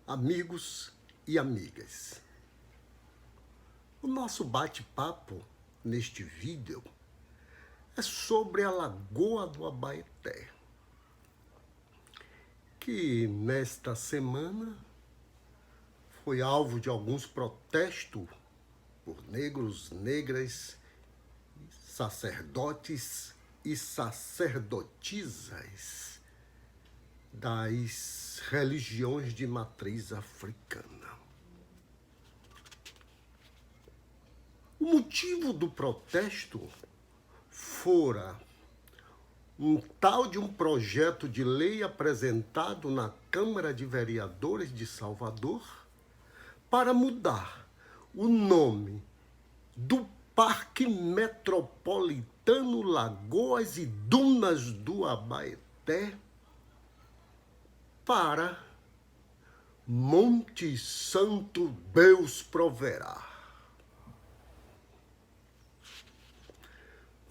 amigos e amigas. O nosso bate-papo neste vídeo é sobre a Lagoa do Abaeté, que nesta semana foi alvo de alguns protestos por negros, negras, sacerdotes e sacerdotisas das religiões de matriz africana. O motivo do protesto fora um tal de um projeto de lei apresentado na Câmara de Vereadores de Salvador para mudar o nome do Parque Metropolitano Lagoas e Dunas do Abaeté para Monte Santo Deus Proverá.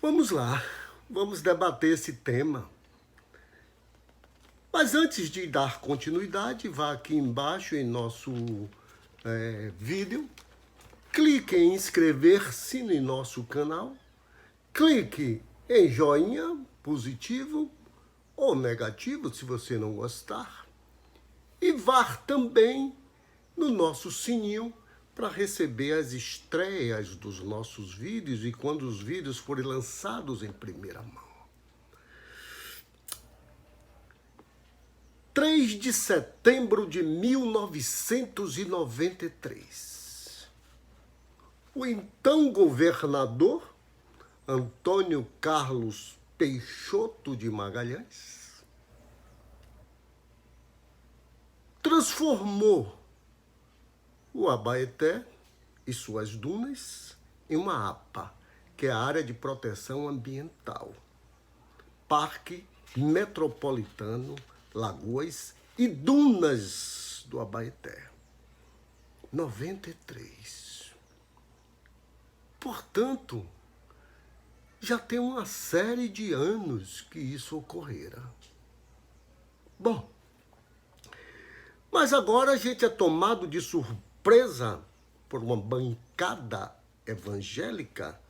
Vamos lá, vamos debater esse tema. Mas antes de dar continuidade, vá aqui embaixo em nosso vídeo, clique em inscrever-se no nosso canal, clique em joinha positivo ou negativo se você não gostar, e vá também no nosso sininho para receber as estreias dos nossos vídeos e quando os vídeos forem lançados em primeira mão. 3 de setembro de 1993. O então governador Antônio Carlos Peixoto de Magalhães transformou o Abaeté e suas dunas em uma APA, que é a Área de Proteção Ambiental, Parque Metropolitano Lagoas e Dunas do Abaeté. 93. Portanto, já tem uma série de anos que isso ocorrera. Bom, mas agora a gente é tomado de surpresa por uma bancada evangélica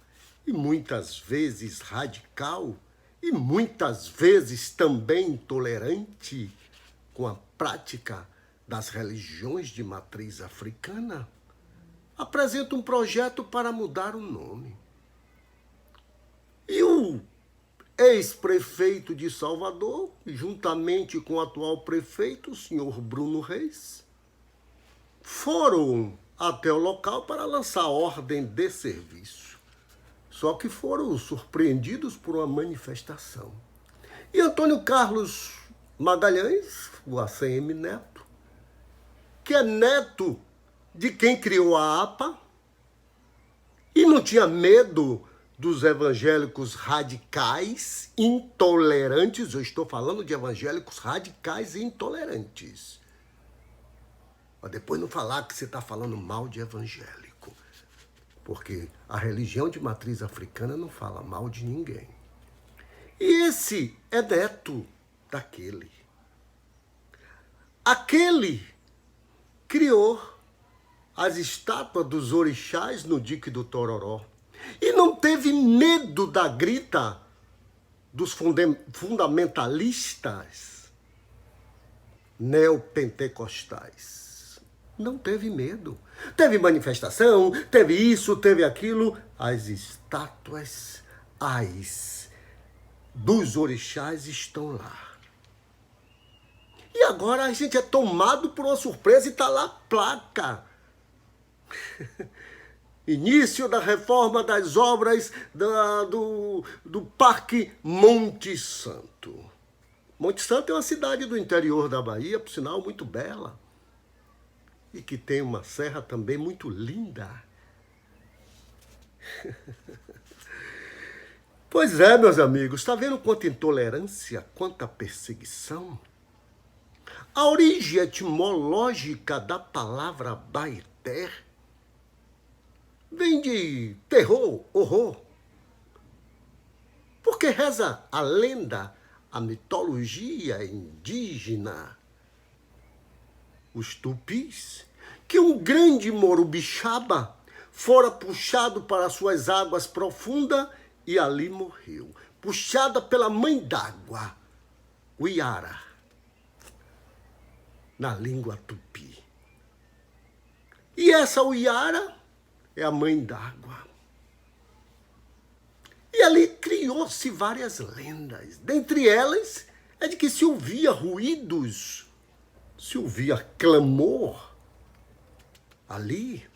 e muitas vezes radical e muitas vezes também intolerante com a prática das religiões de matriz africana, apresenta um projeto para mudar o nome. E o ex-prefeito de Salvador, juntamente com o atual prefeito, o senhor Bruno Reis, foram até o local para lançar ordem de serviço. Só que foram surpreendidos por uma manifestação. E Antônio Carlos Magalhães, o ACM Neto, que é neto de quem criou a APA, e não tinha medo dos evangélicos radicais intolerantes. Eu estou falando de evangélicos radicais e intolerantes. Mas depois não falar que você está falando mal de evangélico. Porque a religião de matriz africana não fala mal de ninguém. E esse é neto daquele. Aquele criou as estátuas dos orixás no dique do Tororó. E não teve medo da grita dos fundamentalistas neopentecostais. Não teve medo. Teve manifestação, teve isso, teve aquilo. As estátuas dos orixás estão lá. E agora a gente é tomado por uma surpresa e está lá a placa. Início da reforma das obras do Parque Monte Santo. Monte Santo é uma cidade do interior da Bahia, por sinal, muito bela. E que tem uma serra também muito linda. Pois é, meus amigos, está vendo quanta intolerância, quanta perseguição? A origem etimológica da palavra Abaeté vem de terror, horror. Porque reza a lenda, a mitologia indígena, os tupis, que um grande morubixaba fora puxado para suas águas profundas e ali morreu, puxada pela mãe d'água, o Iara, na língua tupi. E essa Uiara é a mãe d'água. E ali criou-se várias lendas. Dentre elas, é de que se ouvia ruídos, se ouvia clamor. Ali,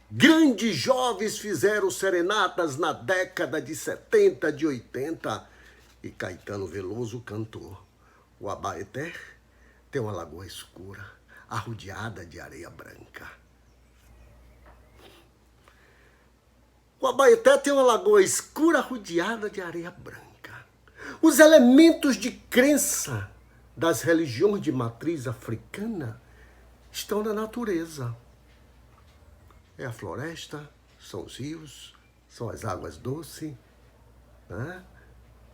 grandes jovens fizeram serenatas na década de 70, de 80. E Caetano Veloso cantou. O Abaeté tem uma lagoa escura, arrodeada de areia branca. O Abaeté tem uma lagoa escura, rodeada de areia branca. Os elementos de crença das religiões de matriz africana estão na natureza. É a floresta, são os rios, são as águas doces. Né?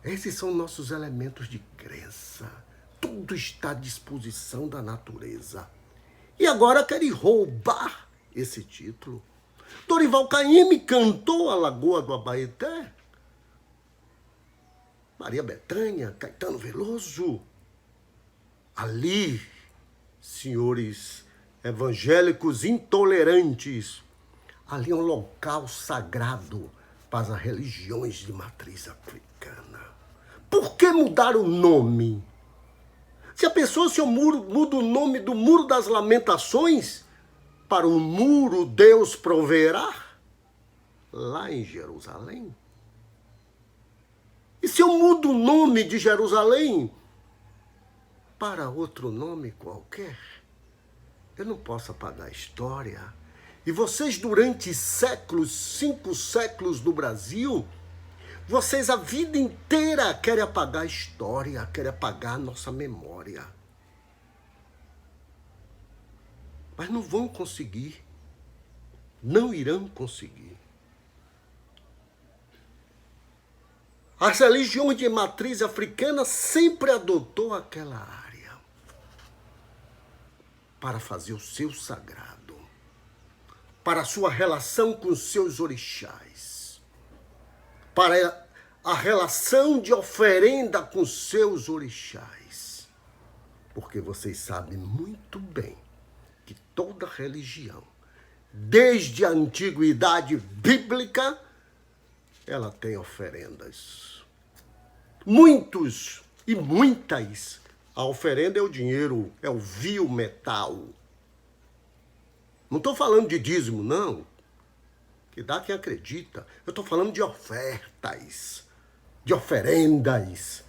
Esses são nossos elementos de crença. Tudo está à disposição da natureza. E agora querem roubar esse título. Dorival Caymmi cantou a Lagoa do Abaeté. Maria Bethânia, Caetano Veloso. Ali, senhores evangélicos intolerantes, ali é um local sagrado para as religiões de matriz africana. Por que mudar o nome? Se a pessoa muda o nome do Muro das Lamentações para o Muro Deus Proverá, lá em Jerusalém. E se eu mudo o nome de Jerusalém para outro nome qualquer, eu não posso apagar a história. E vocês, durante séculos, 5 séculos no Brasil, vocês a vida inteira querem apagar a história, querem apagar a nossa memória. Mas não vão conseguir. Não irão conseguir. As religiões de matriz africana sempre adotou aquela área para fazer o seu sagrado, para a sua relação com os seus orixás, para a relação de oferenda com os seus orixás. Porque vocês sabem muito bem que toda religião, desde a antiguidade bíblica, ela tem oferendas. Muitos e muitas. A oferenda é o dinheiro, é o vil metal. Não estou falando de dízimo, não. Que dá quem acredita. Eu estou falando de ofertas, de oferendas.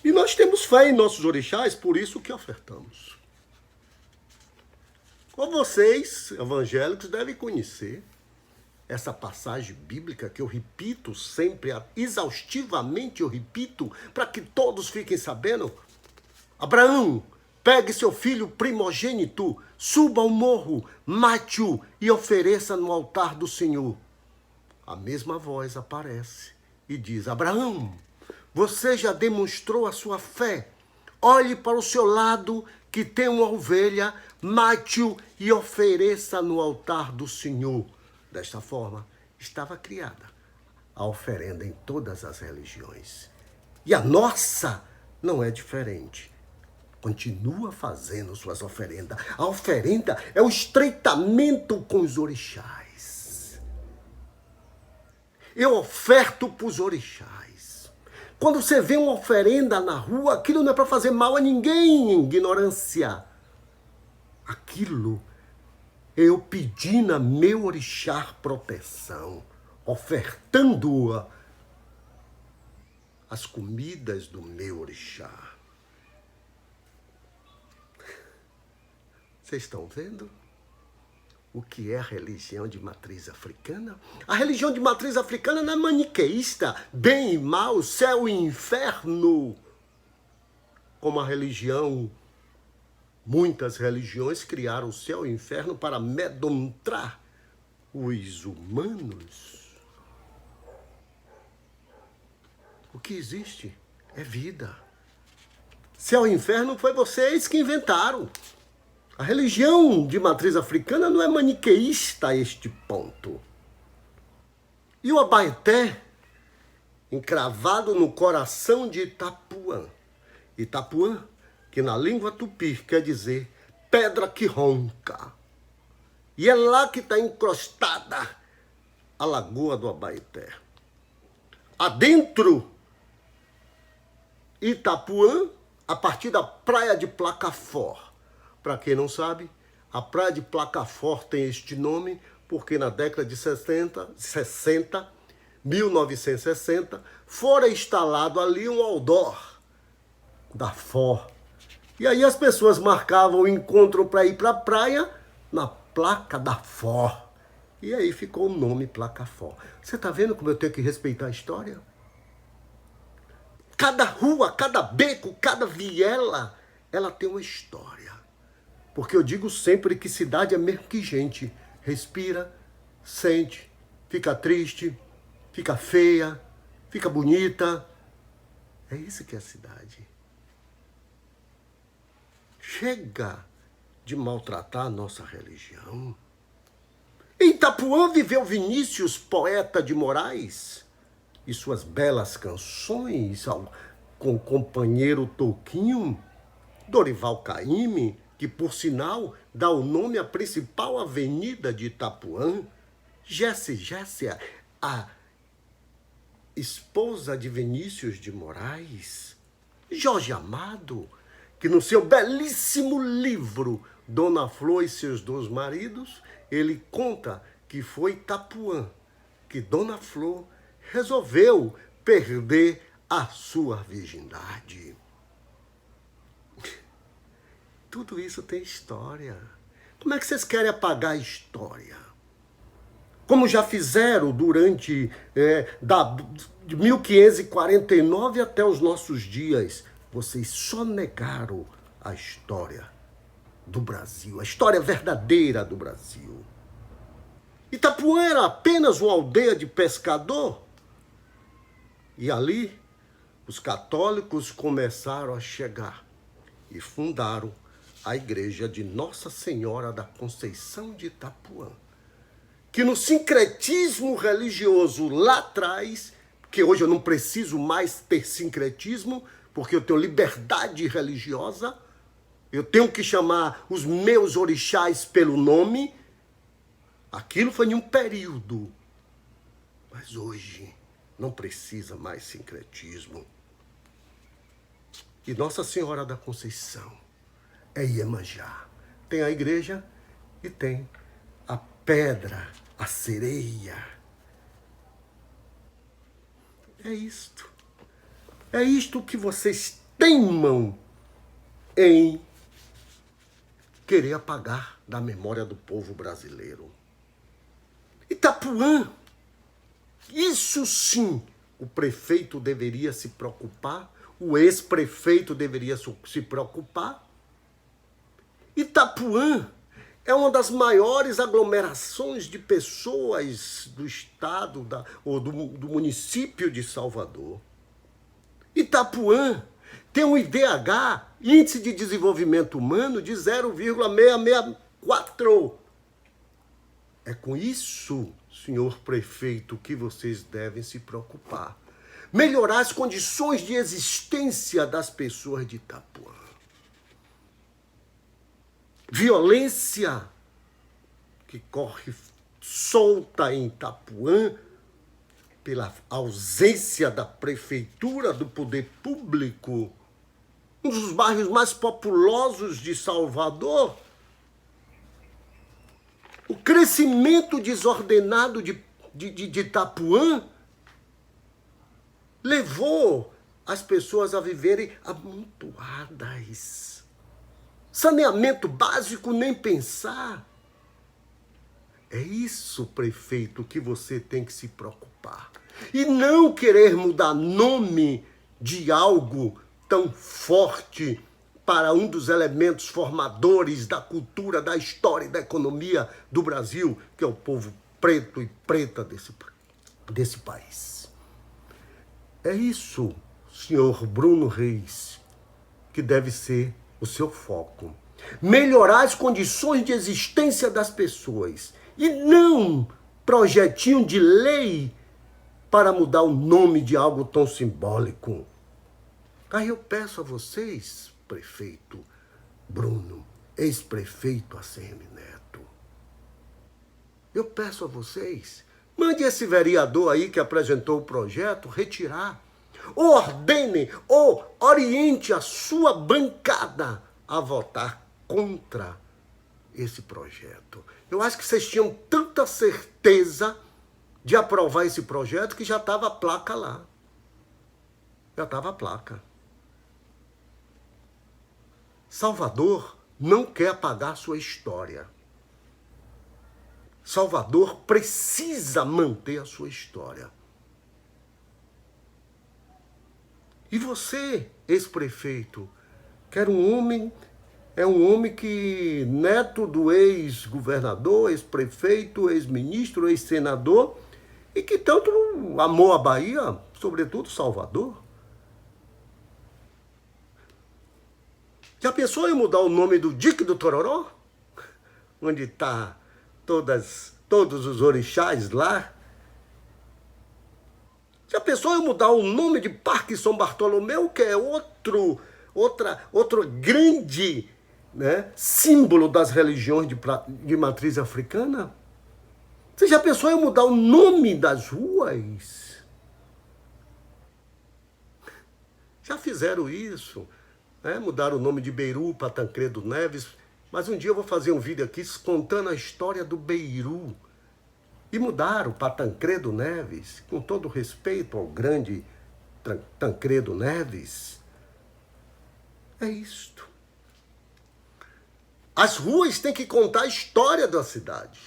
E nós temos fé em nossos orixás, por isso que ofertamos. Como vocês, evangélicos, devem conhecer essa passagem bíblica que eu repito sempre, exaustivamente eu repito, para que todos fiquem sabendo. Abraão, pegue seu filho primogênito, suba ao morro, mate-o e ofereça no altar do Senhor. A mesma voz aparece e diz: Abraão, você já demonstrou a sua fé. Olhe para o seu lado que tem uma ovelha, mate-o e ofereça no altar do Senhor. Desta forma, estava criada a oferenda em todas as religiões. E a nossa não é diferente. Continua fazendo suas oferendas. A oferenda é o estreitamento com os orixás. Eu oferto para os orixás. Quando você vê uma oferenda na rua, aquilo não é para fazer mal a ninguém, ignorância. Aquilo é eu pedindo a meu orixá proteção, ofertando-a as comidas do meu orixá. Vocês estão vendo o que é a religião de matriz africana? A religião de matriz africana não é maniqueísta, bem e mal, céu e inferno, como a religião. Muitas religiões criaram o céu e o inferno para amedrontar os humanos. O que existe é vida. Céu e inferno foi vocês que inventaram. A religião de matriz africana não é maniqueísta a este ponto. E o Abaeté, encravado no coração de Itapuã. Itapuã, que na língua tupi quer dizer pedra que ronca. E é lá que está encrostada a lagoa do Abaeté. Adentro, Itapuã, a partir da praia de Placafort. Para quem não sabe, a praia de Placafort tem este nome porque na década de 1960, fora instalado ali um outdoor da Ford. E aí as pessoas marcavam o encontro para ir para a praia na placa da Ford. E aí ficou o nome Placafort. Você está vendo como eu tenho que respeitar a história? Cada rua, cada beco, cada viela, ela tem uma história. Porque eu digo sempre que cidade é mesmo que gente. Respira, sente, fica triste, fica feia, fica bonita. É isso que é a cidade. Chega de maltratar a nossa religião. Em Itapuã viveu Vinícius, poeta de Moraes, e suas belas canções com o companheiro Toquinho, Dorival Caymmi, que por sinal dá o nome à principal avenida de Itapuã, Jéssica, a esposa de Vinícius de Moraes, Jorge Amado, que no seu belíssimo livro Dona Flor e seus 2 maridos, ele conta que foi Itapuã que Dona Flor resolveu perder a sua virgindade. Tudo isso tem história. Como é que vocês querem apagar a história? Como já fizeram durante de 1549 até os nossos dias. Vocês só negaram a história do Brasil, a história verdadeira do Brasil. Itapuã era apenas uma aldeia de pescador. E ali os católicos começaram a chegar e fundaram a igreja de Nossa Senhora da Conceição de Itapuã, que no sincretismo religioso lá atrás, que hoje eu não preciso mais ter sincretismo, porque eu tenho liberdade religiosa, eu tenho que chamar os meus orixás pelo nome, aquilo foi em um período, mas hoje não precisa mais sincretismo. E Nossa Senhora da Conceição é Iemanjá. Tem a igreja e tem a pedra, a sereia. É isto. É isto que vocês teimam em querer apagar da memória do povo brasileiro. Itapuã, isso sim, o prefeito deveria se preocupar, o ex-prefeito deveria se preocupar. Itapuã é uma das maiores aglomerações de pessoas do estado ou do município de Salvador. Itapuã tem um IDH, Índice de Desenvolvimento Humano, de 0,664. É com isso, senhor prefeito, que vocês devem se preocupar. Melhorar as condições de existência das pessoas de Itapuã. Violência que corre solta em Itapuã pela ausência da prefeitura, do poder público, um dos bairros mais populosos de Salvador. O crescimento desordenado de Itapuã levou as pessoas a viverem amontoadas. Saneamento básico, nem pensar. É isso, prefeito, que você tem que se preocupar. E não querer mudar nome de algo tão forte para um dos elementos formadores da cultura, da história e da economia do Brasil, que é o povo preto e preta desse país. É isso, senhor Bruno Reis, que deve ser o seu foco. melhorar as condições de existência das pessoas e não projetinho de lei para mudar o nome de algo tão simbólico. Aí eu peço a vocês, prefeito Bruno, ex-prefeito ACM Neto, eu peço a vocês, mande esse vereador aí que apresentou o projeto retirar, ou ordene, ou oriente a sua bancada a votar contra esse projeto. Eu acho que vocês tinham tanta certeza de aprovar esse projeto que já estava a placa lá. Já estava a placa. Salvador não quer apagar sua história. Salvador precisa manter a sua história. E você, ex-prefeito, que era um homem que, neto do ex-governador, ex-prefeito, ex-ministro, ex-senador, e que tanto amou a Bahia, sobretudo Salvador. Já pensou em mudar o nome do Dique do Tororó? Onde está todos os orixás lá? Já pensou em mudar o nome de Parque São Bartolomeu, que é outro grande, né, símbolo das religiões de matriz africana? Você já pensou em mudar o nome das ruas? Já fizeram isso, né? Mudaram o nome de Beiru para Tancredo Neves, mas um dia eu vou fazer um vídeo aqui contando a história do Beiru. E mudaram para Tancredo Neves, com todo respeito ao grande Tancredo Neves. É isto. As ruas têm que contar a história da cidade.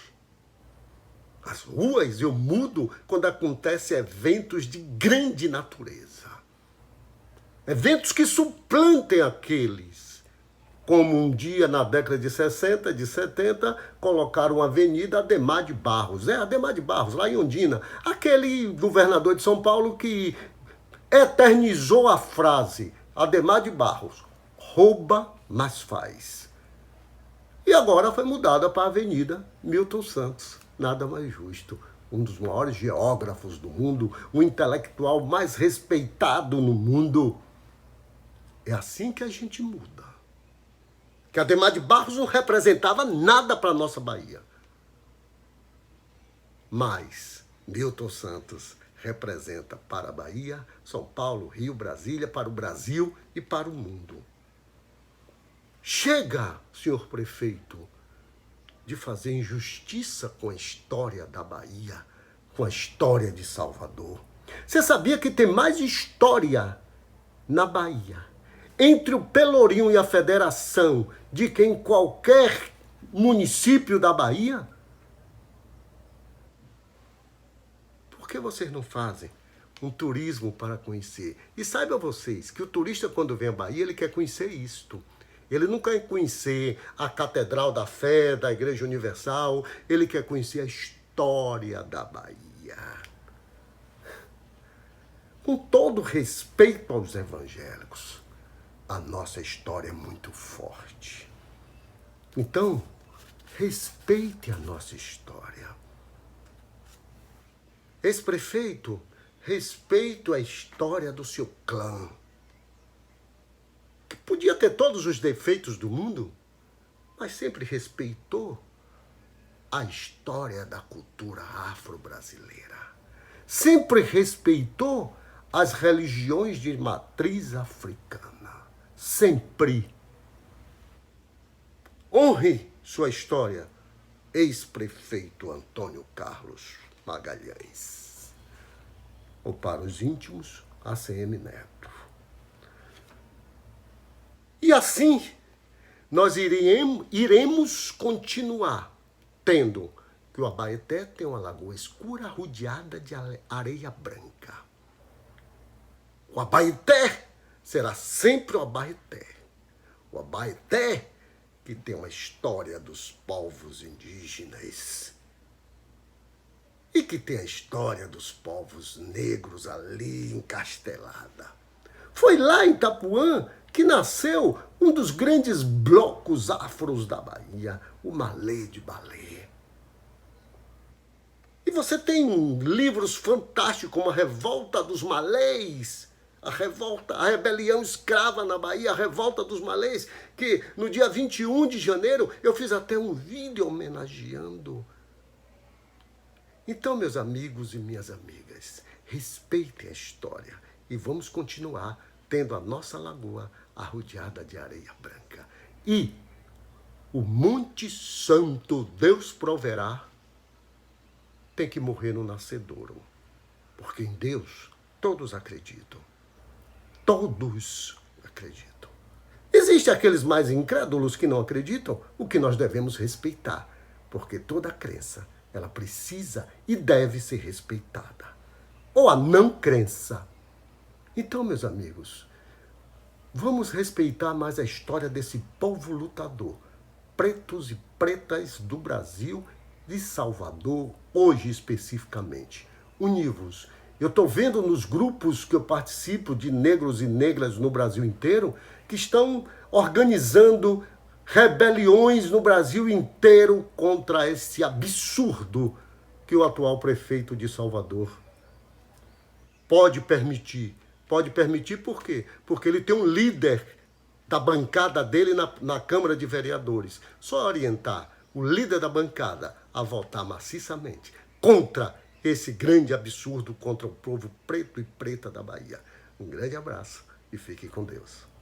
As ruas eu mudo quando acontecem eventos de grande natureza. Eventos que suplantem aqueles. Como um dia, na década de 60, de 70, colocaram a Avenida Adhemar de Barros. Adhemar de Barros, lá em Ondina. Aquele governador de São Paulo que eternizou a frase Adhemar de Barros, rouba, mas faz. E agora foi mudada para a Avenida Milton Santos. Nada mais justo. Um dos maiores geógrafos do mundo, o intelectual mais respeitado no mundo. É assim que a gente muda. Que Adhemar de Barros não representava nada para a nossa Bahia. Mas Milton Santos representa para a Bahia, São Paulo, Rio, Brasília, para o Brasil e para o mundo. Chega, senhor prefeito, de fazer injustiça com a história da Bahia, com a história de Salvador. Você sabia que tem mais história na Bahia, entre o Pelourinho e a Federação, de que em qualquer município da Bahia? Por que vocês não fazem um turismo para conhecer? E saibam vocês que o turista, quando vem à Bahia, ele quer conhecer isto. Ele não quer conhecer a Catedral da Fé, da Igreja Universal, ele quer conhecer a história da Bahia. Com todo respeito aos evangélicos, a nossa história é muito forte. Então, respeite a nossa história. Ex-prefeito, respeito a história do seu clã, que podia ter todos os defeitos do mundo, mas sempre respeitou a história da cultura afro-brasileira. Sempre respeitou as religiões de matriz africana. Sempre. Honre sua história, ex-prefeito Antônio Carlos Magalhães. Ou para os íntimos, ACM Neto. E assim, nós iremos continuar tendo que o Abaeté tem uma lagoa escura rodeada de areia branca. O Abaeté será sempre o Abaeté. O Abaeté que tem uma história dos povos indígenas e que tem a história dos povos negros ali encastelada. Foi lá em Itapuã que nasceu um dos grandes blocos afros da Bahia, o Malê de Balé. E você tem livros fantásticos como A Revolta dos Malês, a rebelião escrava na Bahia, a revolta dos malês, que no dia 21 de janeiro eu fiz até um vídeo homenageando. Então, meus amigos e minhas amigas, respeitem a história e vamos continuar tendo a nossa lagoa arrodeada de areia branca. E o Monte Santo Deus proverá tem que morrer no nascedouro, porque em Deus todos acreditam. Todos acreditam. Existem aqueles mais incrédulos que não acreditam, o que nós devemos respeitar, porque toda crença, ela precisa e deve ser respeitada. Ou a não crença. Então, meus amigos, vamos respeitar mais a história desse povo lutador, pretos e pretas do Brasil, de Salvador, hoje especificamente. Univos. Eu estou vendo nos grupos que eu participo de negros e negras no Brasil inteiro que estão organizando rebeliões no Brasil inteiro contra esse absurdo que o atual prefeito de Salvador pode permitir. Pode permitir por quê? Porque ele tem um líder da bancada dele na Câmara de Vereadores. Só orientar o líder da bancada a votar maciçamente contra esse grande absurdo contra o povo preto e preta da Bahia. Um grande abraço e fique com Deus.